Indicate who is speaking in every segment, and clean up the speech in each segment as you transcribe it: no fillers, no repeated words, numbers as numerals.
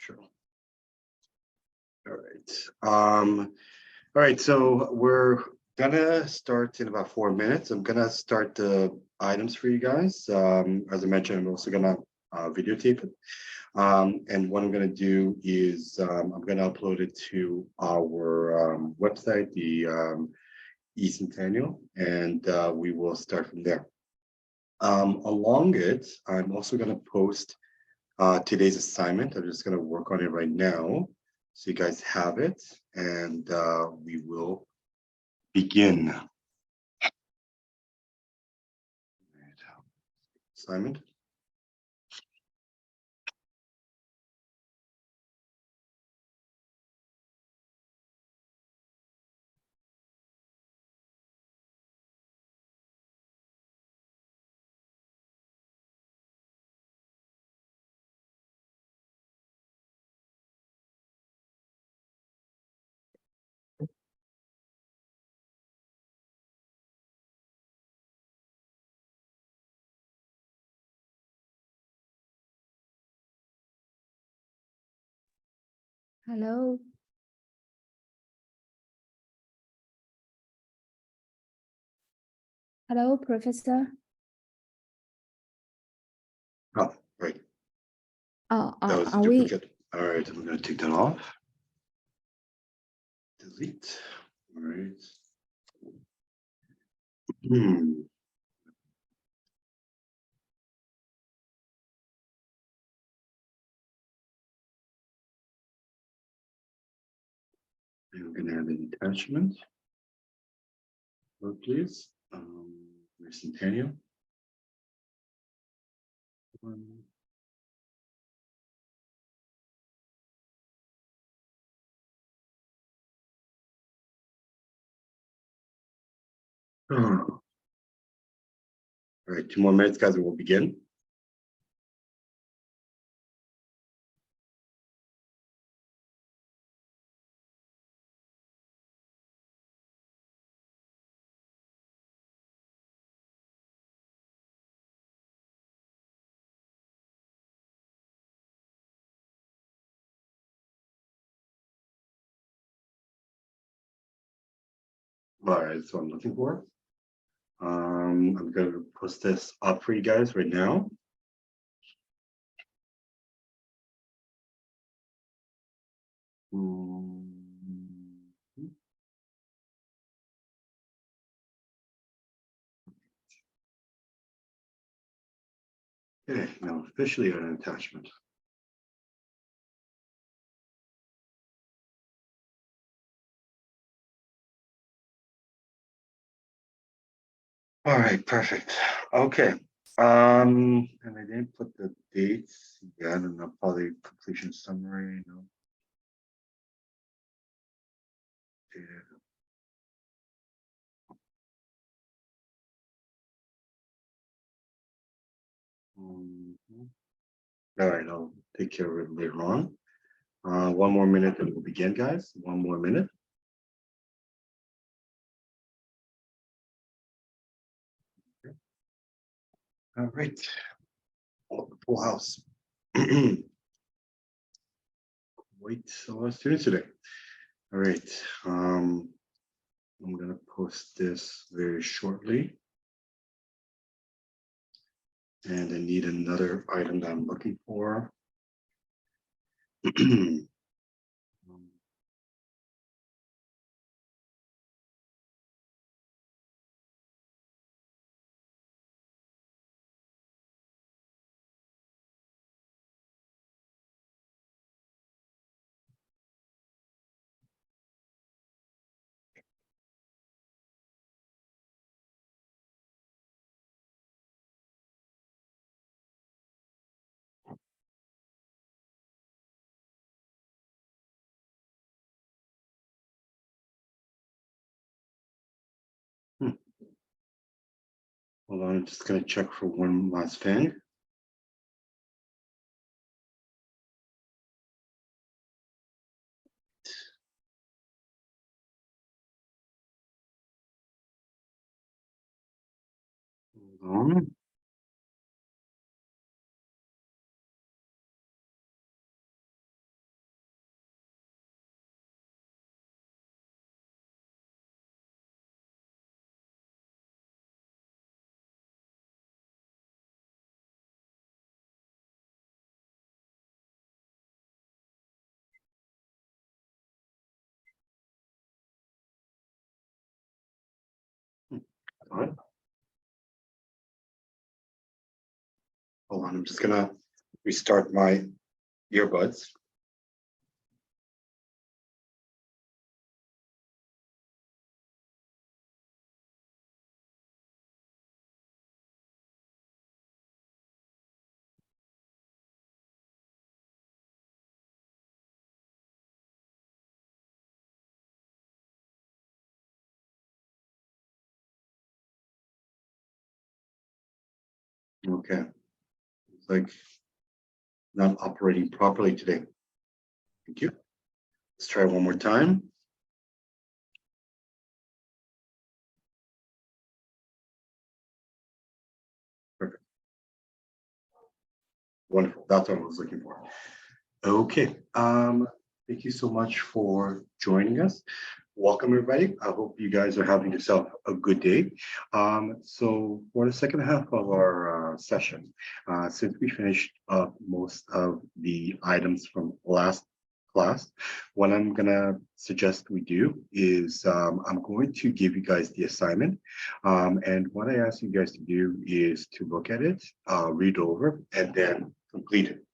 Speaker 1: Sure. All right. All right. So we're gonna start in about 4 minutes. I'm gonna start the items for you guys. As I mentioned, I'm also gonna videotape it. And what I'm gonna do is I'm gonna upload it to our website, the eCentennial, and we will start from there. Along it, I'm also gonna post today's assignment. I'm just gonna work on it right now. So you guys have it, and we will begin. Assignment.
Speaker 2: Hello. Hello, Professor.
Speaker 1: Oh, right.
Speaker 2: Oh,
Speaker 1: That was a
Speaker 2: are we?
Speaker 1: duplicate. All right, I'm gonna take that off. Delete. All right. Hmm. And we're gonna add an attachment. Please. Centennial. All right, 2 more minutes, guys, and we'll begin. All right, that's what I'm looking for. I'm gonna post this up for you guys right now. Okay, now officially an attachment. All right, perfect. Okay. And I didn't put the dates. Yeah, I don't know, probably completion summary, you know. Yeah. All right, I'll take care of it later on. 1 more minute and we'll begin, guys. 1 more minute. Okay. All right. Oh, the full house. Wait, so let's students today. All right. I'm gonna post this very shortly. And I need another item that I'm looking for. Hold on, I'm just gonna check for one last thing. Hold on. on. Hold on, I'm just gonna restart my earbuds. Okay, it's like not operating properly today. Thank you. Let's try one more time. Perfect. Wonderful. That's what I was looking for. Okay. Thank you so much for joining us. Welcome, everybody. I hope you guys are having yourself a good day. So for the second half of our session, since we finished up most of the items from last class, what I'm gonna suggest we do is I'm going to give you guys the assignment. And what I ask you guys to do is to look at it, read over, and then complete it.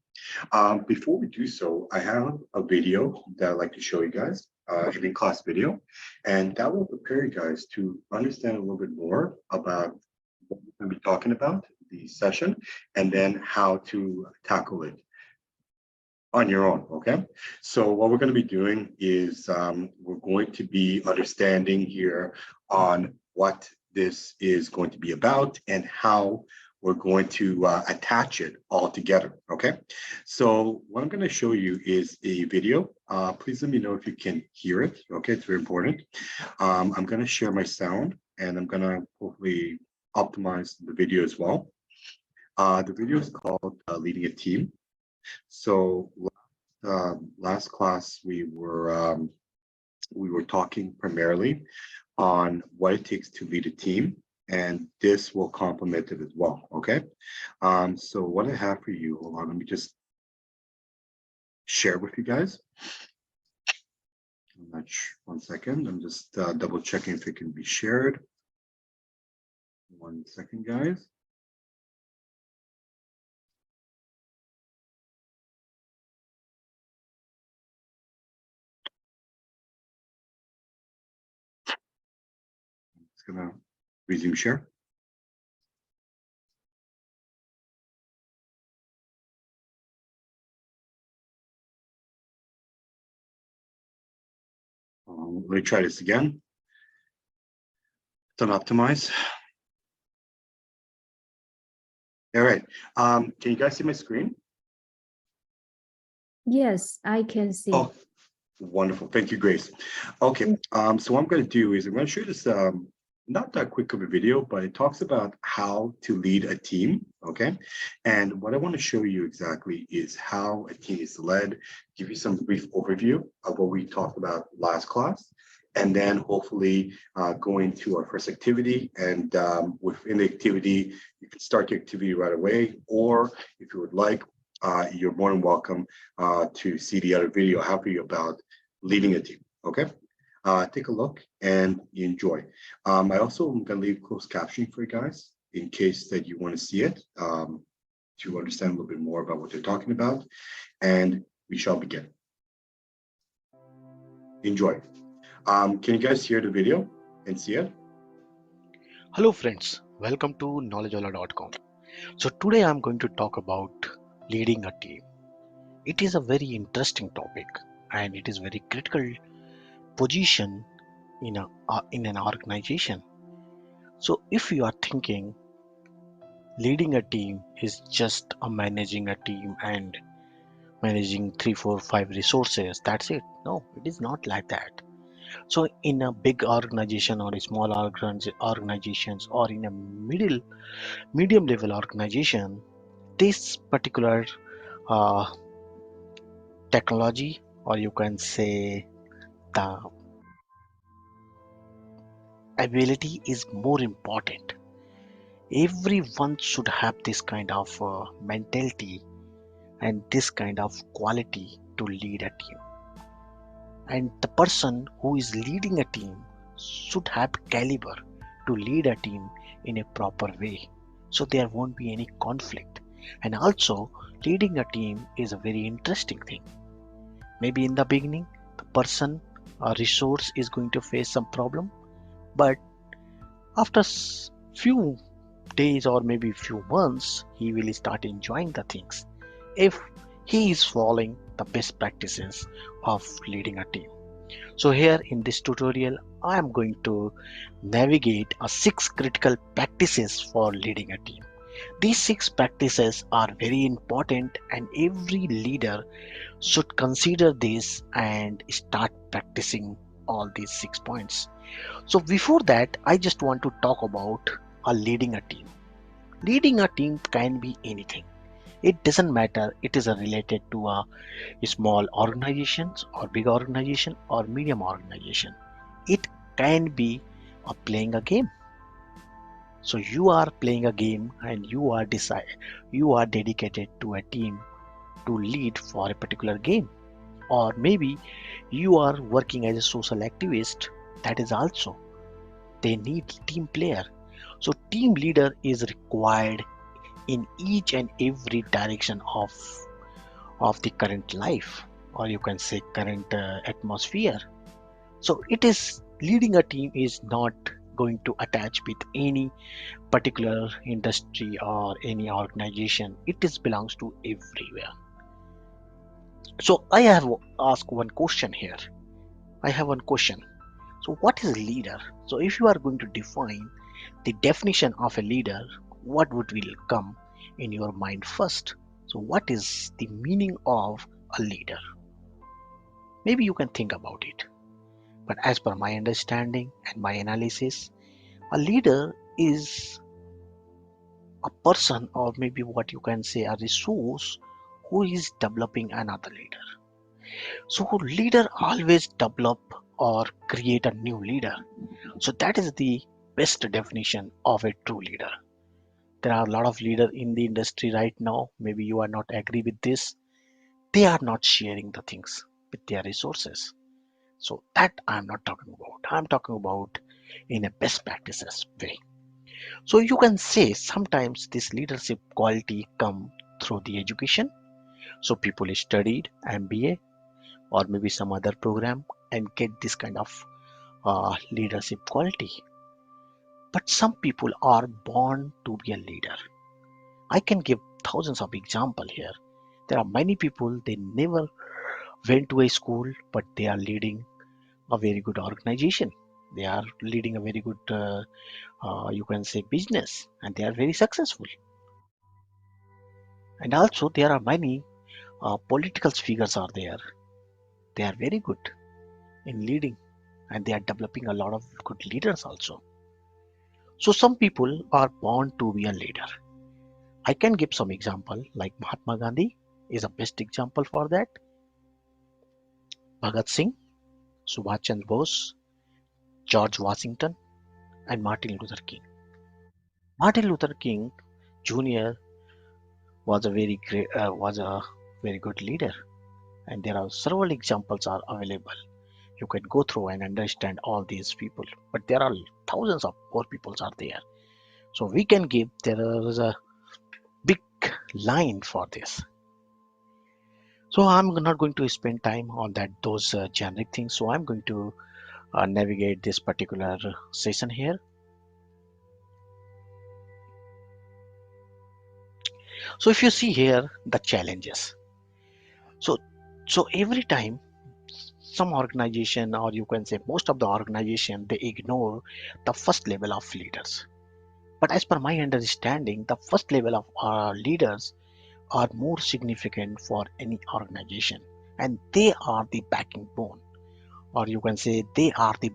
Speaker 1: Before we do so, I have a video that I'd like to show you guys, an in-class video, and that will prepare you guys to understand a little bit more about what we're going to be talking about, the session, and then how to tackle it on your own, okay? So what we're going to be doing is we're going to be understanding here on what this is going to be about and how we're going to attach it all together, okay? So what I'm going to show you is a video. Please let me know if you can hear it, okay? It's very important. I'm going to share my sound and I'm going to hopefully optimize the video as well. The video is called Leading a Team. So last class we were talking primarily on what it takes to lead a team, and this will complement it as well. Okay, so what I have for you, hold on, let me just share with you guys. I'm not sure, 1 second. I'm just double checking if it can be shared. 1 second, guys. It's gonna resume share. Let me try this again. Don't optimize. All right. Can you guys see my screen?
Speaker 2: Yes, I can see.
Speaker 1: Oh, wonderful. Thank you, Grace. Okay. So what I'm going to do is I'm going to show you this not that quick of a video, but it talks about how to lead a team. Okay. And what I want to show you exactly is how a team is led, give you some brief overview of what we talked about last class, and then hopefully go into our first activity. And within the activity, you can start your activity right away, or if you would like, you're more than welcome to see the other video I have for you about leading a team. Okay. Take a look and enjoy. I also am going to leave closed captioning for you guys in case that you want to see it to understand a little bit more about what they're talking about. And we shall begin. Enjoy. Can you guys hear the video and see it?
Speaker 3: Hello friends, welcome to knowledgeola.com. So today I'm going to talk about leading a team. It is a very interesting topic and it is very critical position in an organization. So if you are thinking leading a team is just managing a team and managing 3, 4, 5 resources, that's it. No, it is not like that. So in a big organization or a small organizations or in a medium level organization, this particular uh, technology, or you can say the ability, is more important. Everyone should have this kind of mentality and this kind of quality to lead a team, and the person who is leading a team should have caliber to lead a team in a proper way, so there won't be any conflict. And also, leading a team is a very interesting thing. Maybe in the beginning, the person or resource is going to face some problem, but after few days or maybe few months, he will start enjoying the things if he is following the best practices of leading a team. So here in this tutorial, I am going to navigate a 6 critical practices for leading a team. These 6 practices are very important and every leader should consider this and start practicing all these 6 points. So before that, I just want to talk about leading a team. Leading a team can be anything. It doesn't matter. It is related to a small organizations or big organization or medium organization. It can be playing a game. So you are playing a game and you are dedicated to a team to lead for a particular game, or maybe you are working as a social activist. That is also they need team player. So team leader is required in each and every direction of the current life, or you can say current atmosphere. So it is leading a team is not going to attach with any particular industry or any organization. It is belongs to everywhere. So I have asked one question here. I have one question. So what is a leader? So if you are going to define the definition of a leader, what would will come in your mind first? So what is the meaning of a leader? Maybe you can think about it. But as per my understanding and my analysis, a leader is a person, or maybe what you can say a resource, who is developing another leader. So leader always develop or create a new leader. So that is the best definition of a true leader. There are a lot of leaders in the industry right now. Maybe you are not agree with this. They are not sharing the things with their resources. So that I'm not talking about. I'm talking about in a best practices way. So you can say sometimes this leadership quality come through the education. So people studied MBA or maybe some other program and get this kind of leadership quality. But some people are born to be a leader. I can give thousands of examples here. There are many people they never went to a school, but they are leading a very good organization. They are leading a very good, you can say, business, and they are very successful. And also, there are many political figures are there. They are very good in leading, and they are developing a lot of good leaders also. So some people are born to be a leader. I can give some example like Mahatma Gandhi is a best example for that. Bhagat Singh, Subhash Chandra Bose, George Washington, and Martin Luther King. Martin Luther King Jr. Was a very good leader, and there are several examples are available. You can go through and understand all these people, but there are thousands of more people are there. So we can give there is a big line for this. So I'm not going to spend time on that those generic things. So I'm going to navigate this particular session here. So if you see here the challenges, so every time some organization, or you can say most of the organization, they ignore the first level of leaders. But as per my understanding, the first level of leaders are more significant for any organization, and they are the backing bone, or you can say they are the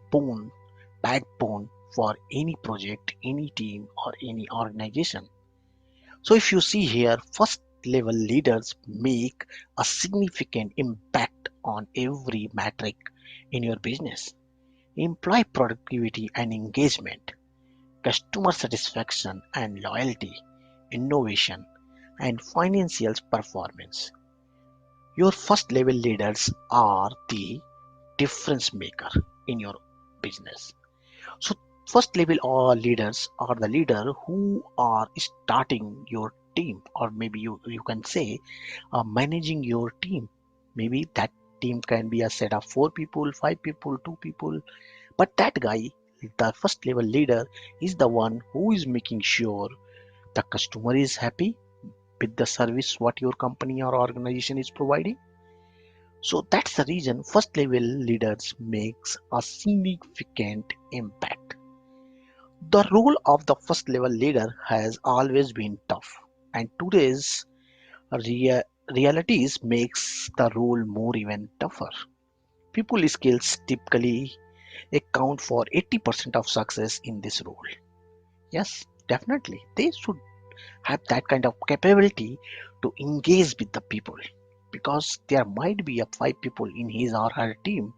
Speaker 3: backbone for any project, any team, or any organization. So if you see here, first level leaders make a significant impact on every metric in your business: employee productivity and engagement, customer satisfaction and loyalty, innovation, and financial performance. Your first level leaders are the difference maker in your business. So First level or leaders are the leader who are starting your team, or maybe you can say managing your team. Maybe that team can be a set of 4 people, 5 people, 2 people, but that guy, the first level leader, is the one who is making sure the customer is happy with the service what your company or organization is providing. So that's the reason first level leaders makes a significant impact. The role of the first level leader has always been tough, and today's rea- realities makes the role more even tougher. People skills typically account for 80% of success in this role. Yes, definitely. They should have that kind of capability to engage with the people, because there might be a 5 people in his or her team,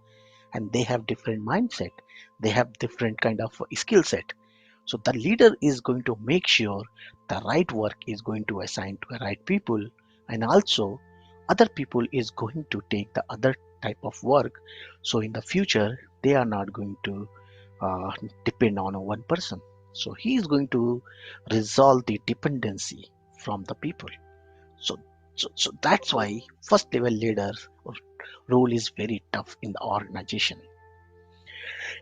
Speaker 3: and they have different mindset, they have different kind of skill set. So the leader is going to make sure the right work is going to assign to the right people, and also other people is going to take the other type of work. So in the future they are not going to uh, depend on one person. So he is going to resolve the dependency from the people. So so that's why first level leader role is very tough in the organization.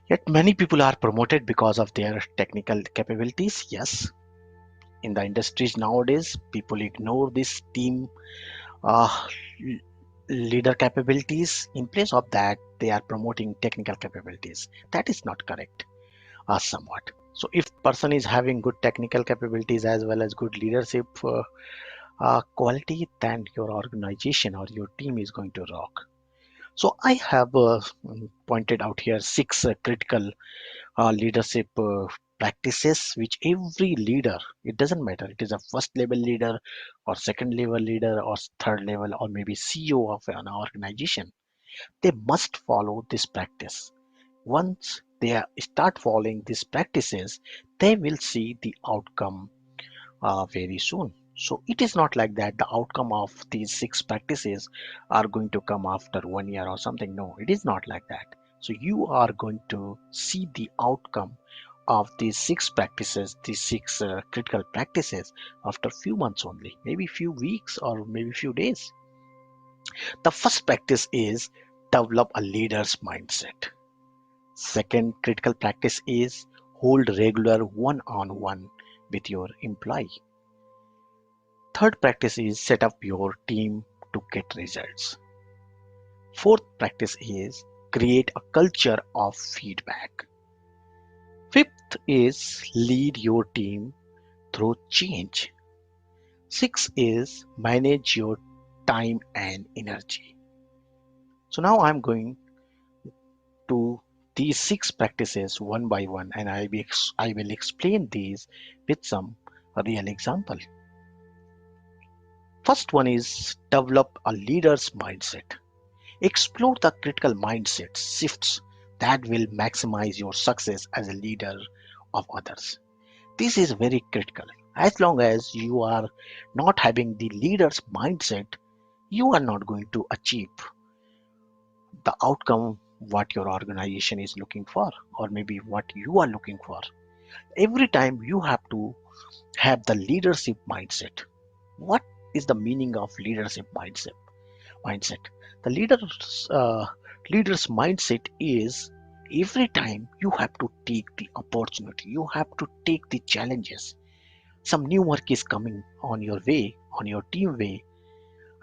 Speaker 3: Yet many people are promoted because of their technical capabilities. Yes, in the industries nowadays, people ignore this team uh, leader capabilities. In place of that, they are promoting technical capabilities. That is not correct, somewhat. So if person is having good technical capabilities as well as good leadership quality, then your organization or your team is going to rock. So I have pointed out here 6 critical leadership practices which every leader, it doesn't matter it is a first level leader or second level leader or third level or maybe CEO of an organization, they must follow this practice. Once they start following these practices, they will see the outcome very soon. So it is not like that the outcome of these 6 practices are going to come after 1 year or something. No, it is not like that. So you are going to see the outcome of these 6 practices, these 6 critical practices, after few months only, maybe few weeks or maybe few days. The first practice is develop a leader's mindset. Second critical practice is hold regular one-on-one with your employee. Third practice is set up your team to get results. Fourth practice is create a culture of feedback. Fifth is lead your team through change. Sixth is manage your time and energy. So now I'm going to these 6 practices one by one, and I will explain these with some real example. First one is develop a leader's mindset. Explore the critical mindset shifts that will maximize your success as a leader of others. This is very critical. As long as you are not having the leader's mindset, you are not going to achieve the outcome what your organization is looking for, or maybe what you are looking for. Every time you have to have the leadership mindset. What is the meaning of leadership mindset? The leader's mindset is every time you have to take the opportunity, you have to take the challenges. Some new work is coming on your way, on your team way,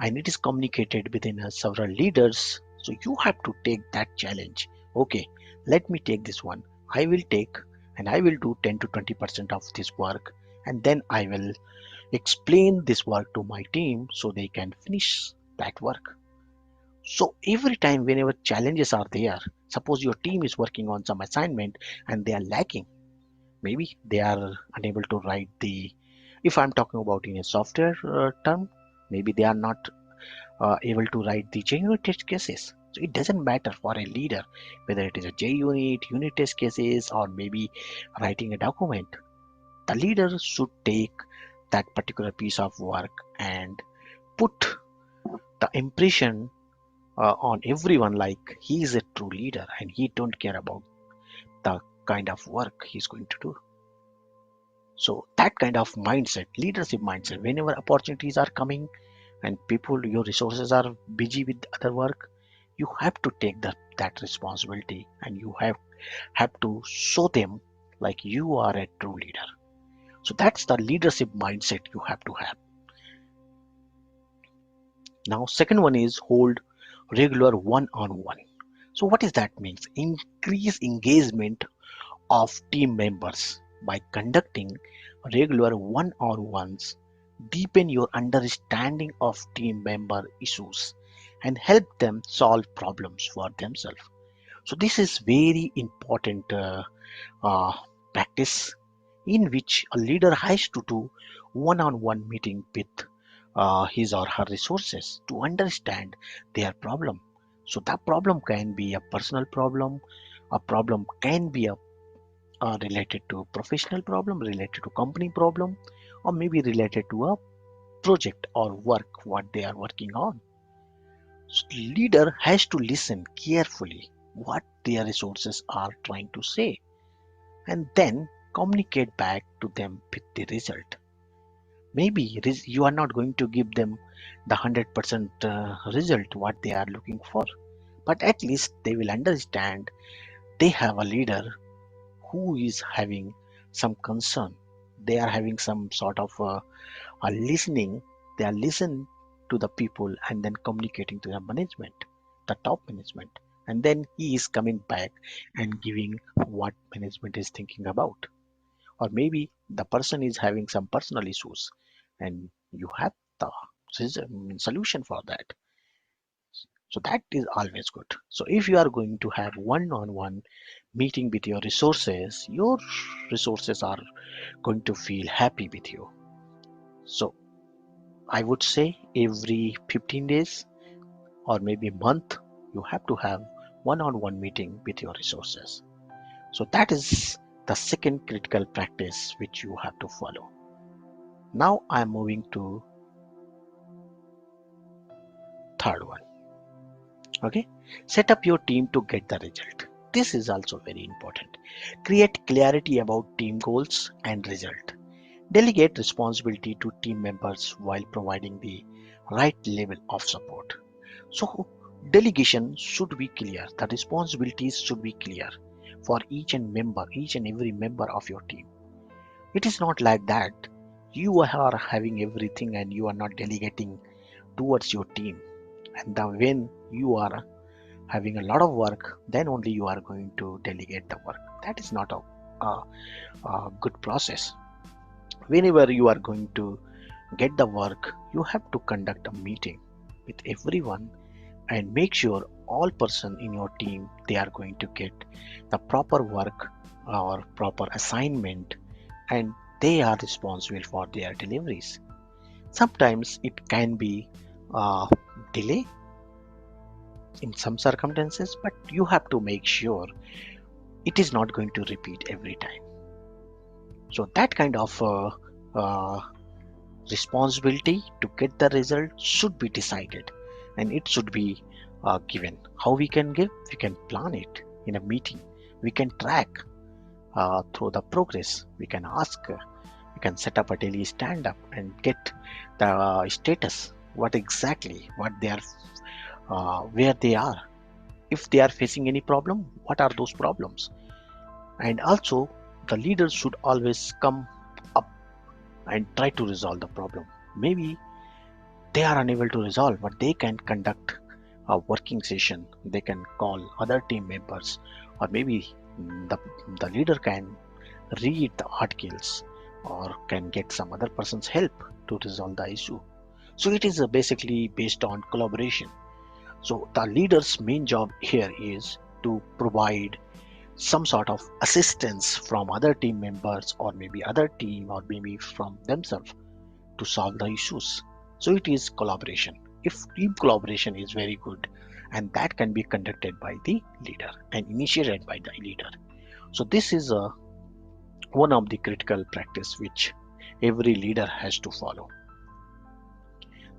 Speaker 3: and it is communicated within several leaders. So you have to take that challenge. Okay, let me take this one. I will take and I will do 10 to 20% of this work, and then I will explain this work to my team so they can finish that work. So every time whenever challenges are there, suppose your team is working on some assignment and they are lacking, maybe they are unable to write the, if I'm talking about in a software term, maybe they are not able to write the JUnit test cases. So it doesn't matter for a leader whether it is a JUnit, unit test cases, or maybe writing a document. The leader should take that particular piece of work and put the impression on everyone like he is a true leader and he don't care about the kind of work he's going to do. So that kind of mindset, leadership mindset, whenever opportunities are coming and people, your resources are busy with other work, you have to take that responsibility, and you have to show them like you are a true leader. So that's the leadership mindset you have to have. Now, second one is hold regular one-on-one. So what does that mean? Increase engagement of team members by conducting regular one-on-ones, deepen your understanding of team member issues, and help them solve problems for themselves. So this is very important uh, practice in which a leader has to do one-on-one meeting with his or her resources to understand their problem. So that problem can be a personal problem, a problem can be related to professional problem, related to company problem, or maybe related to a project or work what they are working on. So leader has to listen carefully what their resources are trying to say, and then communicate back to them with the result. Maybe you are not going to give them the 100% result what they are looking for, but at least they will understand they have a leader who is having some concern. They are having some sort of a listening. They are listening to the people and then communicating to the management, the top management, and then he is coming back and giving what management is thinking about. Or maybe the person is having some personal issues and you have the solution for that. So that is always good. So if you are going to have one-on-one meeting with your resources are going to feel happy with you. So I would say every 15 days or maybe a month, you have to have one-on-one meeting with your resources. So that is the second critical practice which you have to follow. Now I'm moving to third one. Okay, set up your team to get the result. This is also very important. Create clarity about team goals and result. Delegate responsibility to team members while providing the right level of support. So delegation should be clear. The responsibilities should be clear for each and every member of your team. It is not like that you are having everything and you are not delegating towards your team. And when you are having a lot of work, then only you are going to delegate the work. That is not a good process. Whenever you are going to get the work, you have to conduct a meeting with everyone and make sure all person in your team they are going to get the proper work or proper assignment, and they are responsible for their deliveries. Sometimes it can be delay in some circumstances, but you have to make sure it is not going to repeat every time. So that kind of uh, responsibility to get the result should be decided, and it should be given. How we can give? We can plan it in a meeting. We can track through the progress. We can ask. We can set up a daily stand-up and get the status. What exactly? What they are? Where they are? If they are facing any problem, what are those problems? And also, the leaders should always come up and try to resolve the problem. Maybe they are unable to resolve, but they can conduct a working session. They can call other team members, or maybe the, the leader can read the articles or can get some other person's help to resolve the issue. So it is basically based on collaboration. So the leader's main job here is to provide some sort of assistance from other team members or maybe other team or maybe from themselves to solve the issues. So it is collaboration. If team collaboration is very good, and that can be conducted by the leader and initiated by the leader. So this is one of the critical practice which every leader has to follow.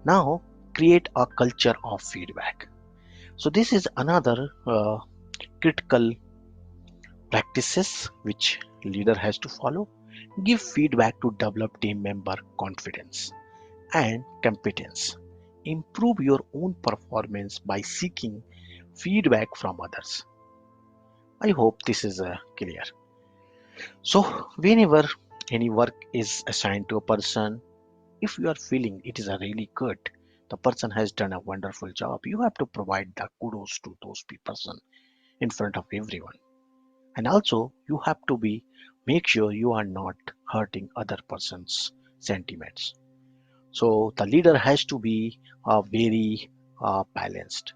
Speaker 3: Now create a culture of feedback. So this is another critical practices which leader has to follow. Give feedback to develop team member confidence and competence. Improve your own performance by seeking feedback from others. I hope this is clear. So, whenever any work is assigned to a person, if you are feeling it is a really good, the person has done a wonderful job, you have to provide the kudos to those person in front of everyone. And also, you have to be make sure you are not hurting other person's sentiments. So the leader has to be very balanced,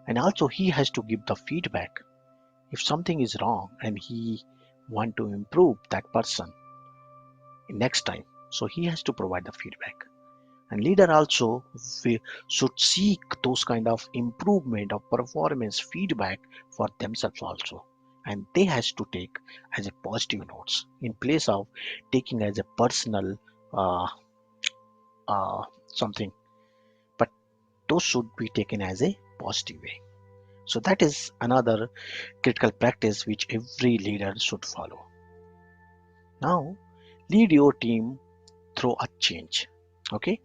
Speaker 3: and also he has to give the feedback if something is wrong and he want to improve that person next time. So he has to provide the feedback, and leader also should seek those kind of improvement of performance feedback for themselves also, and they has to take as a positive notes in place of taking as a personal uh, something, but those should be taken as a positive way. So that is another critical practice which every leader should follow. Now, lead your team through a change. Okay,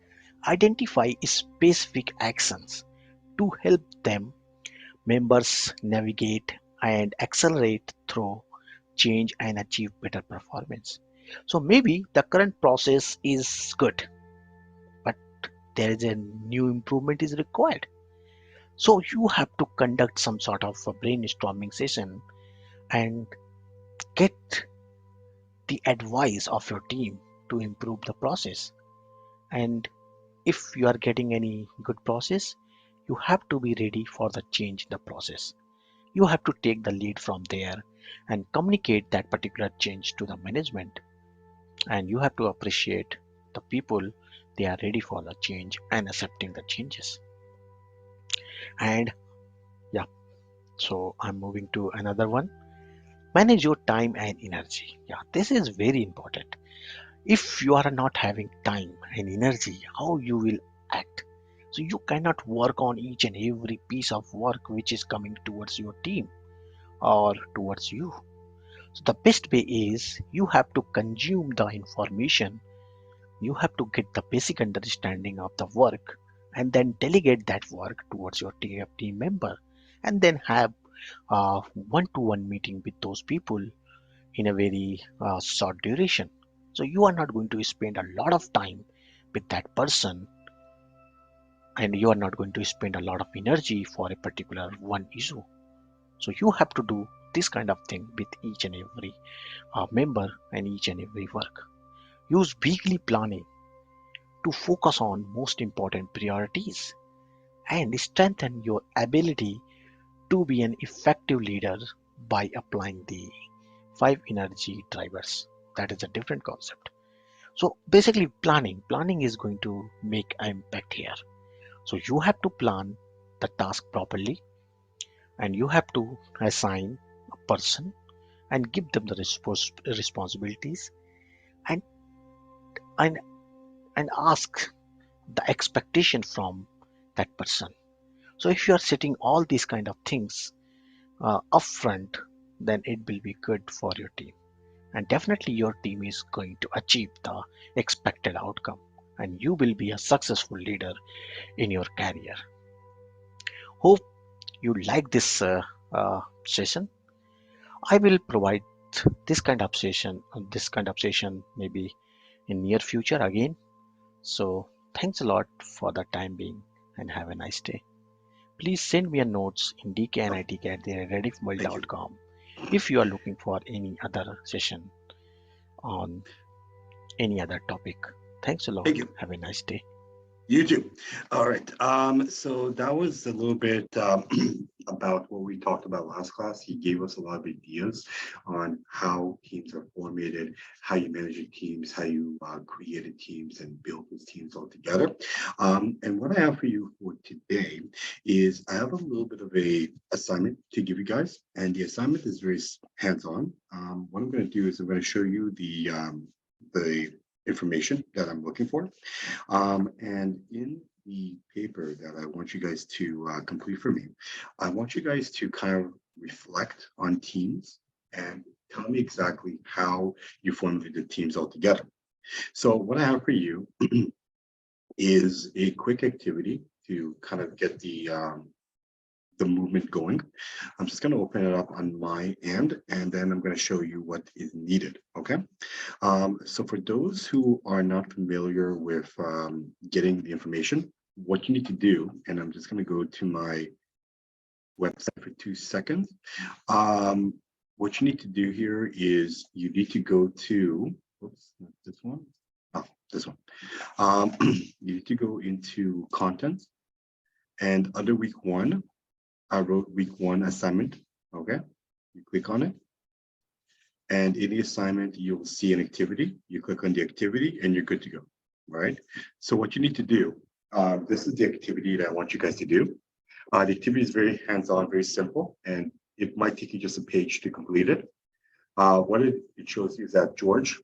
Speaker 3: identify specific actions to help them members navigate and accelerate through change and achieve better performance. So maybe the current process is good, but there is a new improvement is required. So you have to conduct some sort of a brainstorming session and get the advice of your team to improve the process. And if you are getting any good process, you have to be ready for the change in the process. You have to take the lead from there and communicate that particular change to the management. And you have to appreciate the people, they are ready for the change and accepting the changes. And yeah, so I'm moving to another one. Manage your time and energy. Yeah, this is very important. If you are not having time and energy, how you will act? So you cannot work on each and every piece of work which is coming towards your team or towards you. So the best way is you have to consume the information, you have to get the basic understanding of the work and then delegate that work towards your team member, and then have a one-to-one meeting with those people in a very short duration. So you are not going to spend a lot of time with that person, and you are not going to spend a lot of energy for a particular one issue. So you have to do this kind of thing with each and every member and each and every work. Use weekly planning to focus on most important priorities and strengthen your ability to be an effective leader by applying the 5 energy drivers. That is a different concept. So basically planning is going to make an impact here. So you have to plan the task properly, and you have to assign a person and give them the responsibilities, and and and ask the expectation from that person. So if you are setting all these kind of things upfront, then it will be good for your team, and definitely your team is going to achieve the expected outcome, and you will be a successful leader in your career. Hope you like this session. I will provide this kind of session maybe in near future again. So thanks a lot for the time being, and have a nice day. Please send me a notes in
Speaker 1: Oh, thank you.
Speaker 3: dknitk@rediffworld.com if you are looking for any other session on any other topic. Thanks a lot.
Speaker 1: Thank you.
Speaker 3: Have a nice day.
Speaker 1: You too. All right. So that was a little bit about what we talked about last class. He gave us a lot of ideas on how teams are formatted, how you manage your teams, how you created teams and build those teams all together. And what I have for you for today is I have a little bit of a assignment to give you guys, and the assignment is very hands-on. What I'm going to do is I'm going to show you the information that I'm looking for. And in the paper that I want you guys to complete for me, I want you guys to kind of reflect on teams and tell me exactly how you formulated teams all together. So what I have for you is a quick activity to kind of get the movement going. I'm just going to open it up on my end, and then I'm going to show you what is needed. Okay. So for those who are not familiar with getting the information, what you need to do, and I'm just going to go to my website for 2 seconds. What you need to do here is you need to go to, oops, not this one. Oh, this one. You need to go into content, and under week 1, I wrote week 1 assignment. Okay, you click on it, and in the assignment, you'll see an activity. You click on the activity, and you're good to go. Right. So what you need to do, this is the activity that I want you guys to do. The activity is very hands-on, very simple, and it might take you just a page to complete it. What it shows you is that George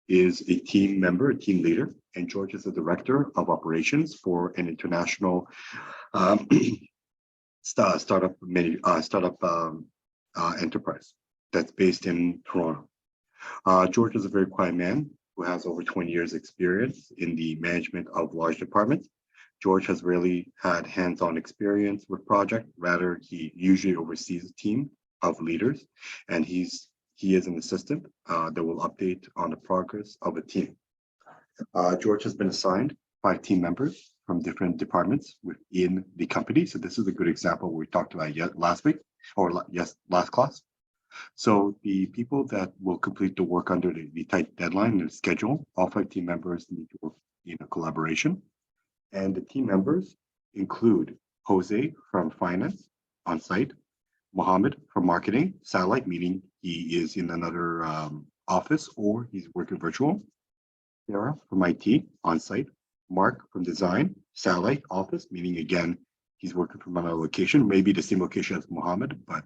Speaker 1: is a team member, a team leader, and George is the director of operations for an international startup enterprise that's based in Toronto. George is a very quiet man who has over 20 years experience in the management of large departments. George has rarely had hands-on experience with project. Rather, he usually oversees a team of leaders, and he is an assistant that will update on the progress of a team. George has been assigned 5 team members from different departments within the company. So this is a good example we talked about last week, or last class. So the people that will complete the work under the tight deadline and schedule, all 5 team members need to work in a collaboration. And the team members include Jose from finance on site, Mohammed from marketing, satellite, meaning he is in another office or he's working virtual, Sarah from IT on site, Mark from design, satellite office, meaning again, he's working from another location, maybe the same location as Mohammed, but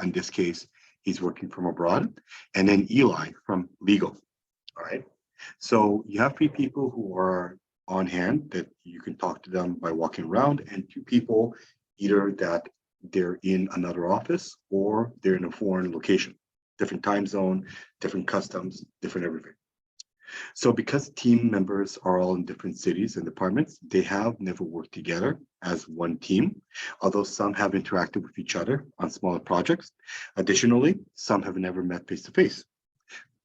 Speaker 1: in this case, he's working from abroad. And then Eli from legal. All right. So you have 3 people who are on hand that you can talk to them by walking around, and 2 people either that they're in another office or they're in a foreign location, different time zone, different customs, different everything. So because team members are all in different cities and departments, they have never worked together as one team, although some have interacted with each other on smaller projects. Additionally, some have never met face-to-face.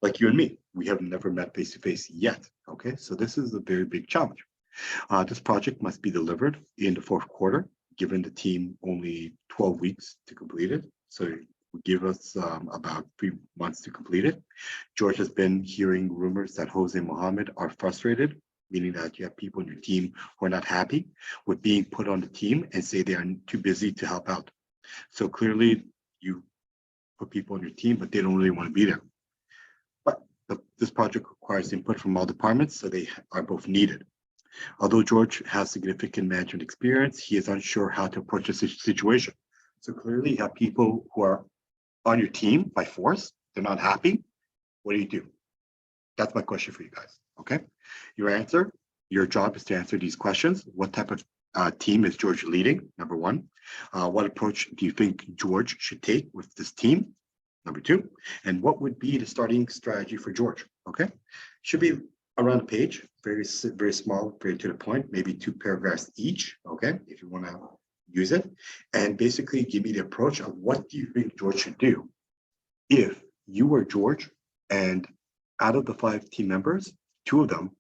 Speaker 1: Like you and me, we have never met face-to-face yet, okay? So this is a very big challenge. This project must be delivered in the 4th quarter, given the team only 12 weeks to complete it. So it would give us about 3 months to complete it. George has been hearing rumors that Jose and Mohammed are frustrated, meaning that you have people in your team who are not happy with being put on the team and say they are too busy to help out. So clearly you put people on your team, but they don't really want to be there. But this project requires input from all departments, so they are both needed. Although George has significant management experience, he is unsure how to approach the situation. So clearly you have people who are on your team by force, they're not happy. What do? That's my question for you guys, okay? Your job is to answer these questions. What type of team is George leading? Number 1. What approach do you think George should take with this team? Number 2. And what would be the starting strategy for George? Okay, should be around a page, very small, very to the point, maybe 2 paragraphs each. Okay, if you want to use it, and basically give me the approach of what do you think George should do if you were George, and out of the 5 team members, 2 of them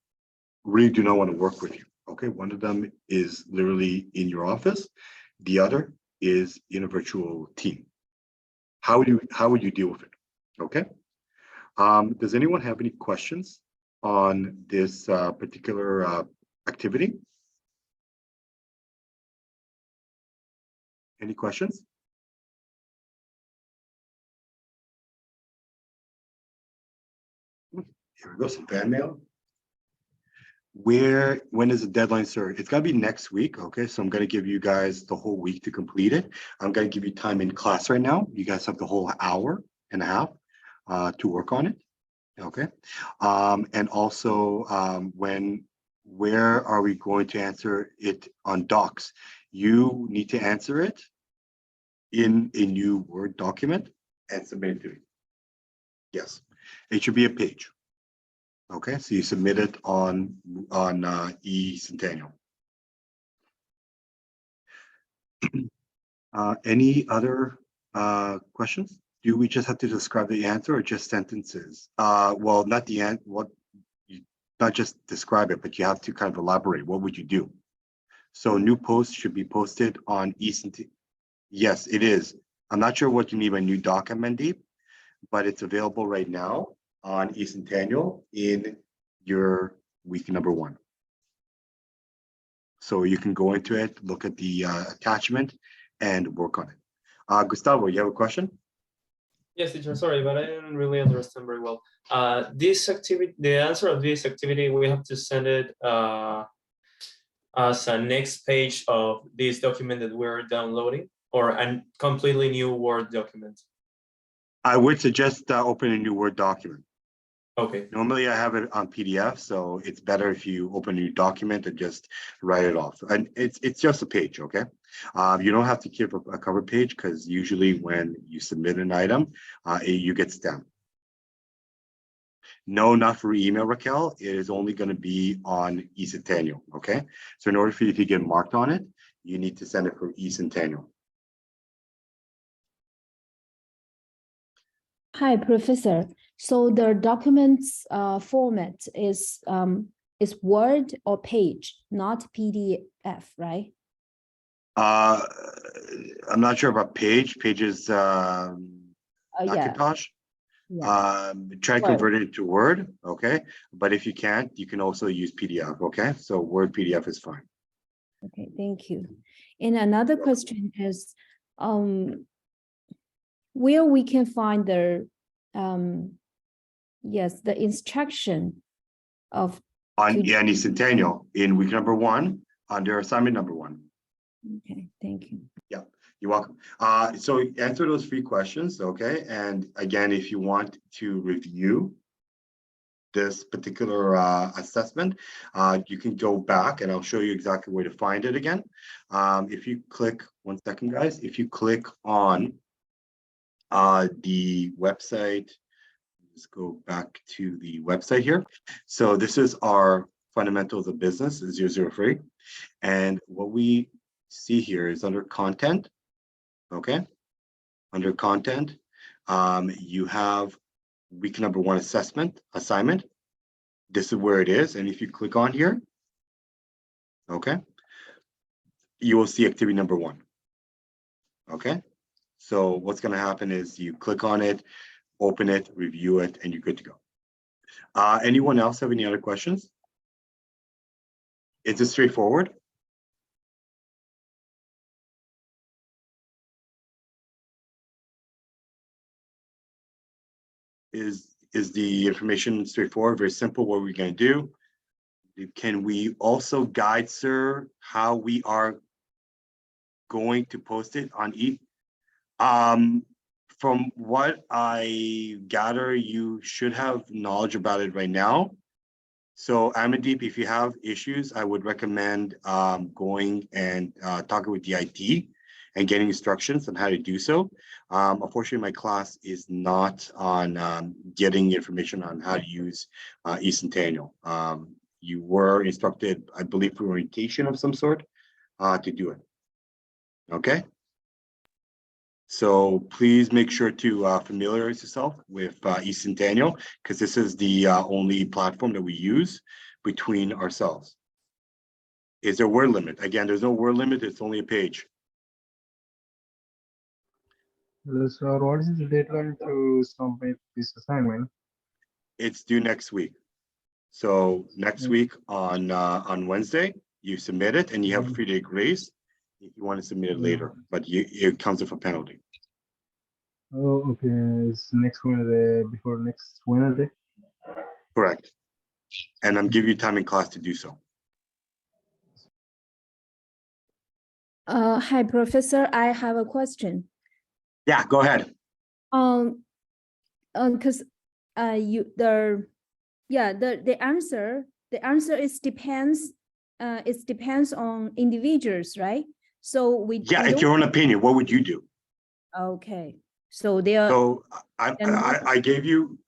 Speaker 1: really do not want to work with you. Okay, one of them is literally in your office, the other is in a virtual team. How would you deal with it? Okay. Does anyone have any questions on this particular activity? Any questions? Here we go, some fan mail. When is the deadline, sir? It's gonna be next week, okay? So I'm gonna give you guys the whole week to complete it. I'm gonna give you time in class right now. You guys have the whole hour and a half to work on it, okay? And also, where are we going to answer it on docs? You need to answer it in a new Word document and submit it to me, Yes, it should be a page. Okay, so you submit it on eCentennial. Any other questions? Do we just have to describe the answer or just sentences? Well, not the end. Not just describe it, but you have to kind of elaborate. What would you do? So new posts should be posted on eCentennial. Yes, it is. I'm not sure what you mean by new document deep, but it's available right now on eCentennial in your week number 1. So you can go into it, look at the attachment, and work on it. Gustavo, you have a question?
Speaker 4: Yes, teacher, sorry, but I didn't really understand very well. This activity, the answer of this activity, we have to send it as a next page of this document that we're downloading, or a completely new Word document?
Speaker 1: I would suggest open a new Word document.
Speaker 4: Okay.
Speaker 1: Normally I have it on PDF, so it's better if you open a new document and just write it off. And it's just a page, okay? You don't have to keep a cover page because usually when you submit an item, you get stamped. No, not for email, Raquel. It is only going to be on eCentennial, okay? So in order for you to get marked on it, you need to send it for eCentennial.
Speaker 2: Hi, Professor. So the documents format is Word or page, not PDF, right?
Speaker 1: I'm not sure about page. Page is
Speaker 2: Yeah.
Speaker 1: Macintosh.
Speaker 2: Yeah.
Speaker 1: Try to
Speaker 2: Word.
Speaker 1: convert it to Word, okay? But if you can't, you can also use PDF, okay? So Word PDF is fine.
Speaker 2: Okay, thank you. And another question is, where we can find the the instruction of
Speaker 1: On
Speaker 2: to-
Speaker 1: eCentennial in week number 1 under assignment number 1.
Speaker 2: Okay, thank you.
Speaker 1: You're welcome. So answer those 3 questions, okay? And again, if you want to review this particular assessment, you can go back and I'll show you exactly where to find it again. If you click, one second, guys, if you click on the website, let's go back to the website here. So this is our fundamentals of business 003. And what we see here is under content, okay? Under content, you have week number 1 assignment. This is where it is. And if you click on here, okay, you will see activity number 1. Okay. So what's going to happen is you click on it, open it, review it, and you're good to go. Anyone else have any other questions? Is it straightforward? Is the information straightforward? Very simple. What we're going to do? Can we also guide, sir, how we are going to post it on From what I gather, you should have knowledge about it right now. So Amandeep, if you have issues, I would recommend going and talking with the IT and getting instructions on how to do so. Unfortunately, my class is not on getting information on how to use eCentennial. You were instructed, I believe, for orientation of some sort to do it. Okay. So please make sure to familiarize yourself with eCentennial because this is the only platform that we use between ourselves. Is there a word limit? Again, there's no word limit. It's only a page.
Speaker 5: So what is the deadline to submit this assignment?
Speaker 1: It's due next week. So next week on Wednesday, you submit it and you have a 3-day grace if you want to submit it later, but it comes with a penalty.
Speaker 5: Oh, okay. It's next Wednesday, before next Wednesday?
Speaker 1: Correct. And I'm giving you time in class to do so.
Speaker 2: Hi, Professor. I have a question.
Speaker 1: Yeah, go ahead.
Speaker 2: Because the answer is depends. It depends on individuals, right? So
Speaker 1: Yeah, it's your own opinion. What would you do?
Speaker 2: Okay. So they are,
Speaker 1: So
Speaker 2: they're not,
Speaker 1: I gave you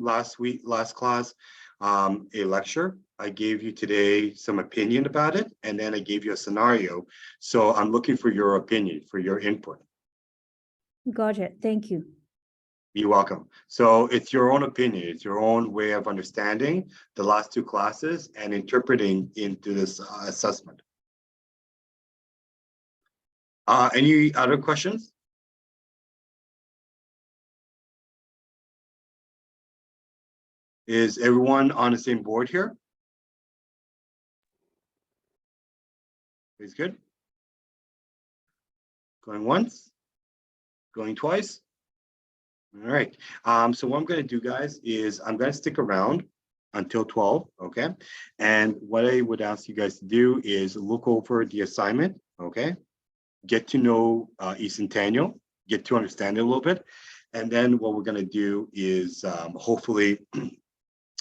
Speaker 1: last class, a lecture. I gave you today some opinion about it, and then I gave you a scenario. So I'm looking for your opinion, for your input.
Speaker 2: gotcha, thank you.
Speaker 1: You're welcome. So it's your own opinion. It's your own way of understanding the last two classes and interpreting into this assessment. Any other questions? Is everyone on the same board here? Is good? Going once? Going twice? All right. So what I'm going to do, guys, is I'm going to stick around until 12, okay? And what I would ask you guys to do is look over the assignment, okay? Get to know eCentennial, get to understand it a little bit. And then what we're going to do is hopefully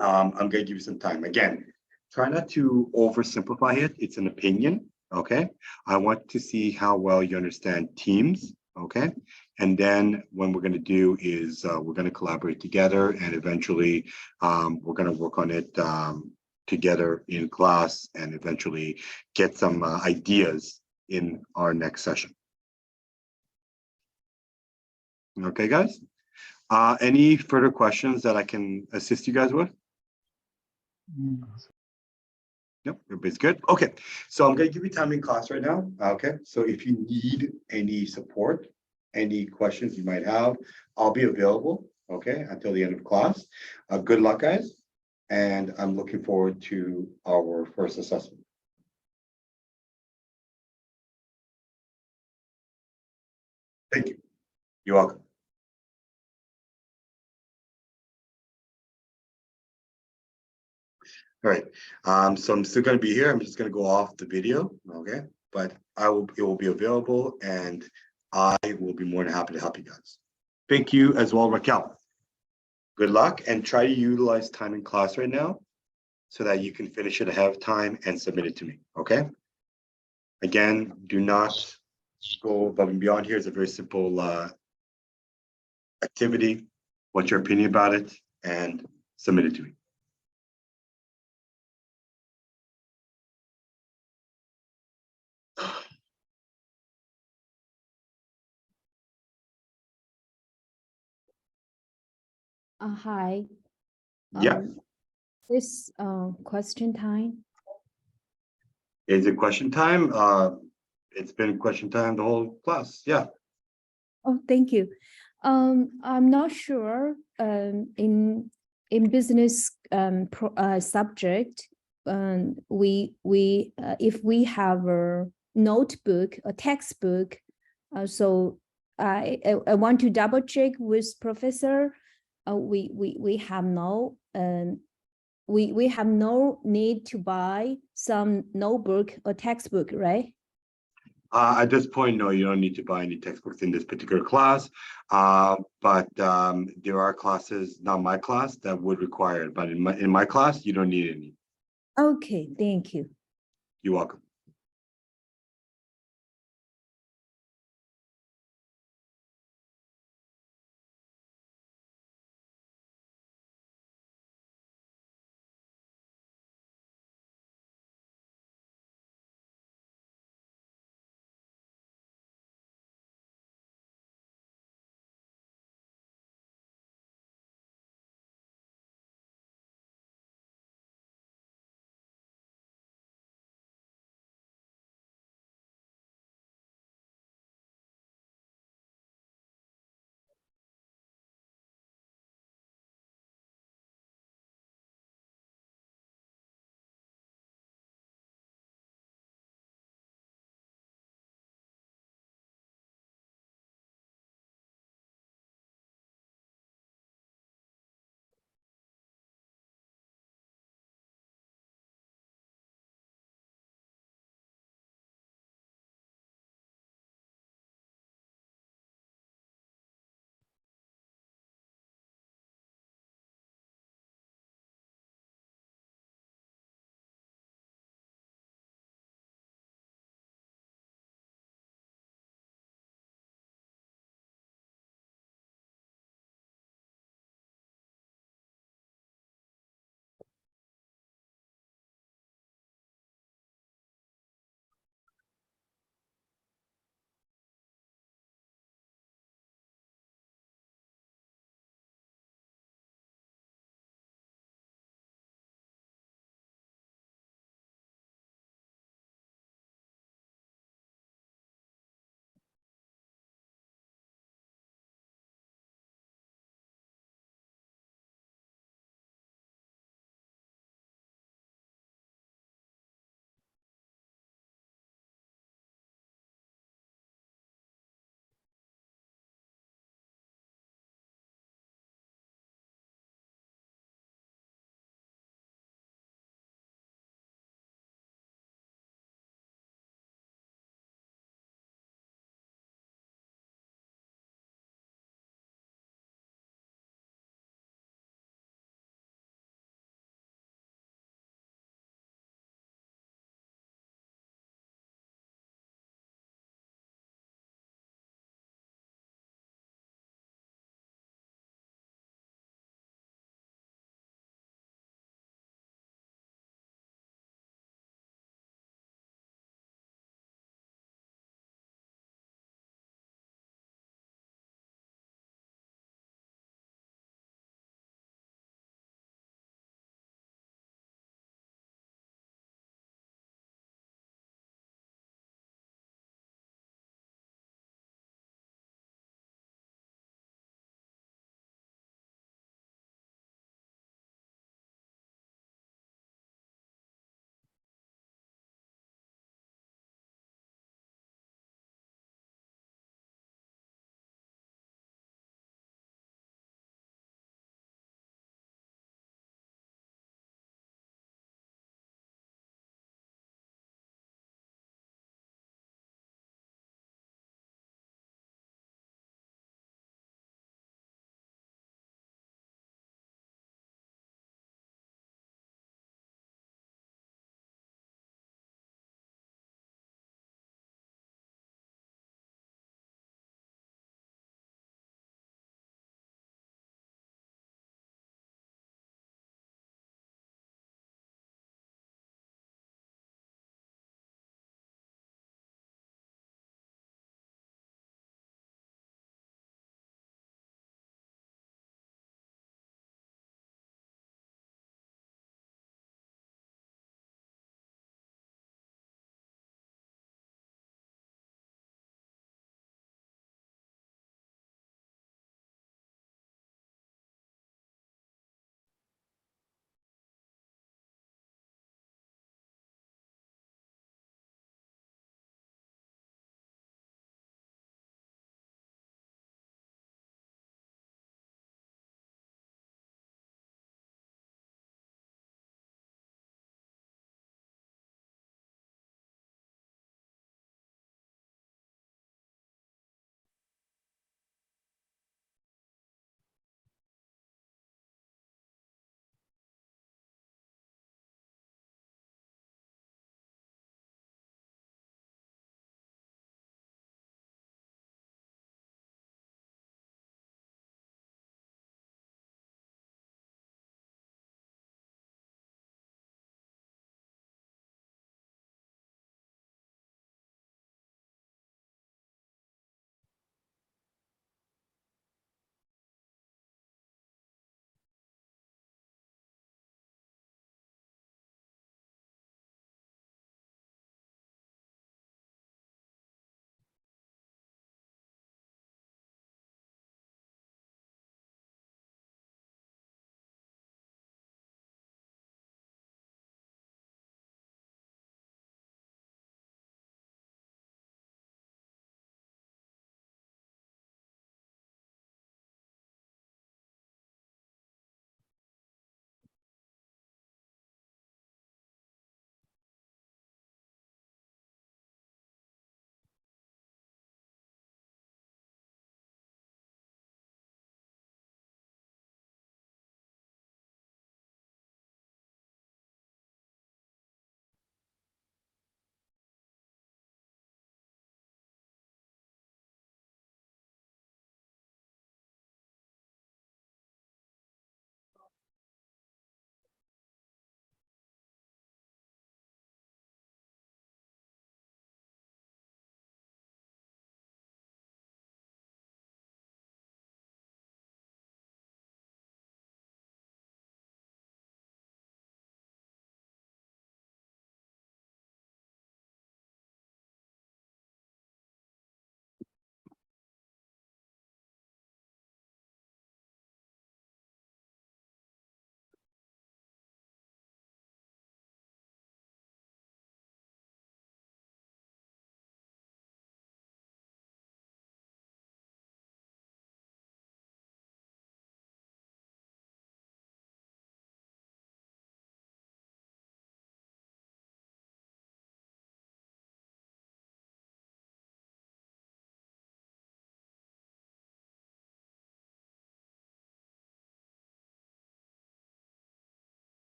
Speaker 1: I'm going to give you some time. Again, try not to oversimplify it. It's an opinion, okay? I want to see how well you understand teams, okay? And then what we're going to do is we're going to collaborate together, and eventually we're going to work on it together in class and eventually get some ideas in our next session. Okay, guys? Any further questions that I can assist you guys with? Yep, everybody's good. Okay, so I'm going to give you time in class right now. Okay, so if you need any support, any questions you might have, I'll be available, okay, until the end of class. Good luck, guys, and I'm looking forward to our first assessment. Thank you. You're welcome. All right, so I'm still going to be here. I'm just going to go off the video, okay, but it will be available, and I will be more than happy to help you guys. Thank you as well, Raquel. Good luck, and try to utilize time in class right now so that you can finish it ahead of time and submit it to me, okay? Again, do not go above and beyond here. It's a very simple activity. What's your opinion about it? And submit it to me.
Speaker 2: Hi.
Speaker 1: Yeah,
Speaker 2: This question time.
Speaker 1: is it question time? It's been question time the whole class, yeah.
Speaker 2: Oh, thank you. I'm not sure in business subject, if we have a notebook, a textbook, so I want to double check with professor. We have no we have no need to buy some notebook or textbook, right?
Speaker 1: At this point, no, you don't need to buy any textbooks in this particular class. But there are classes, not my class, that would require it. But in my class, you don't need any.
Speaker 2: Okay, thank you.
Speaker 1: You're welcome.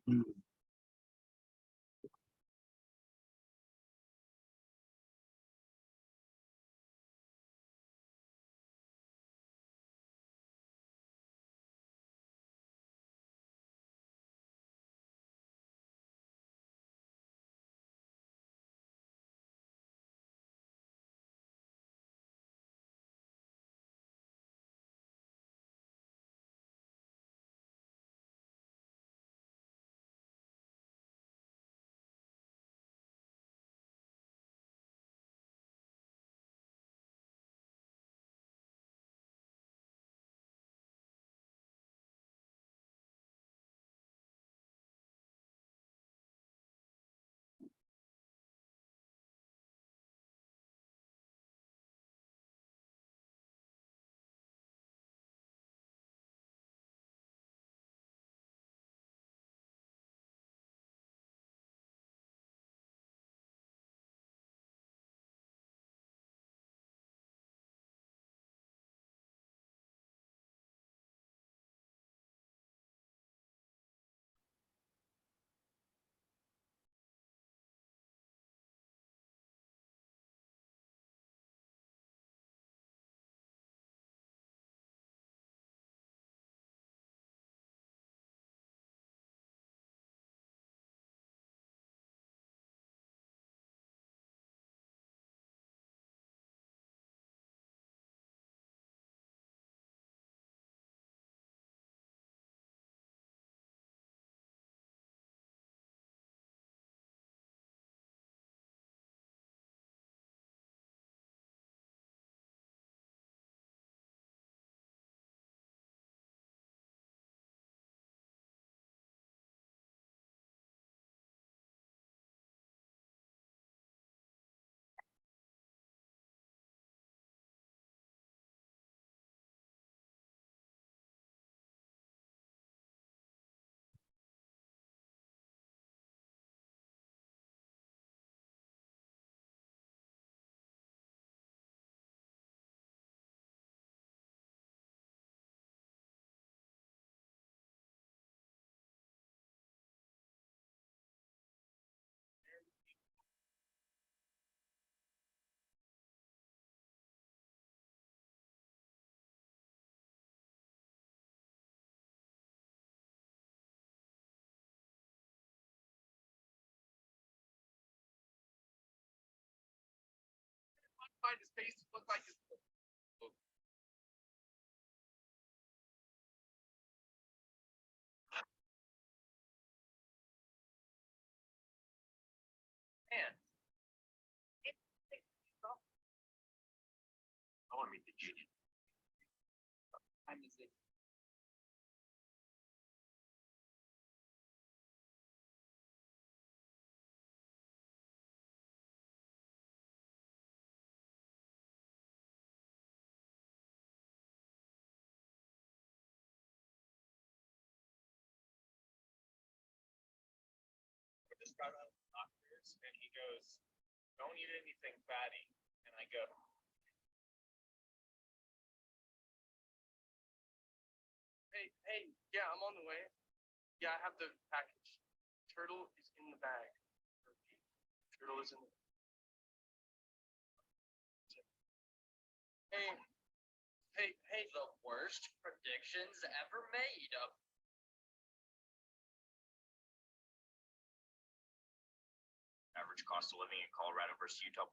Speaker 6: Find his face look like his. Man. I want to meet the genius. Time is it? Just got out of the doctor's and he goes, "Don't eat anything fatty." And I go, hey, yeah, I'm on the way. Yeah, I have the package. Turtle is in the bag. Turtle is in the. Hey, the worst predictions ever made of. Average cost of living in Colorado versus Utah.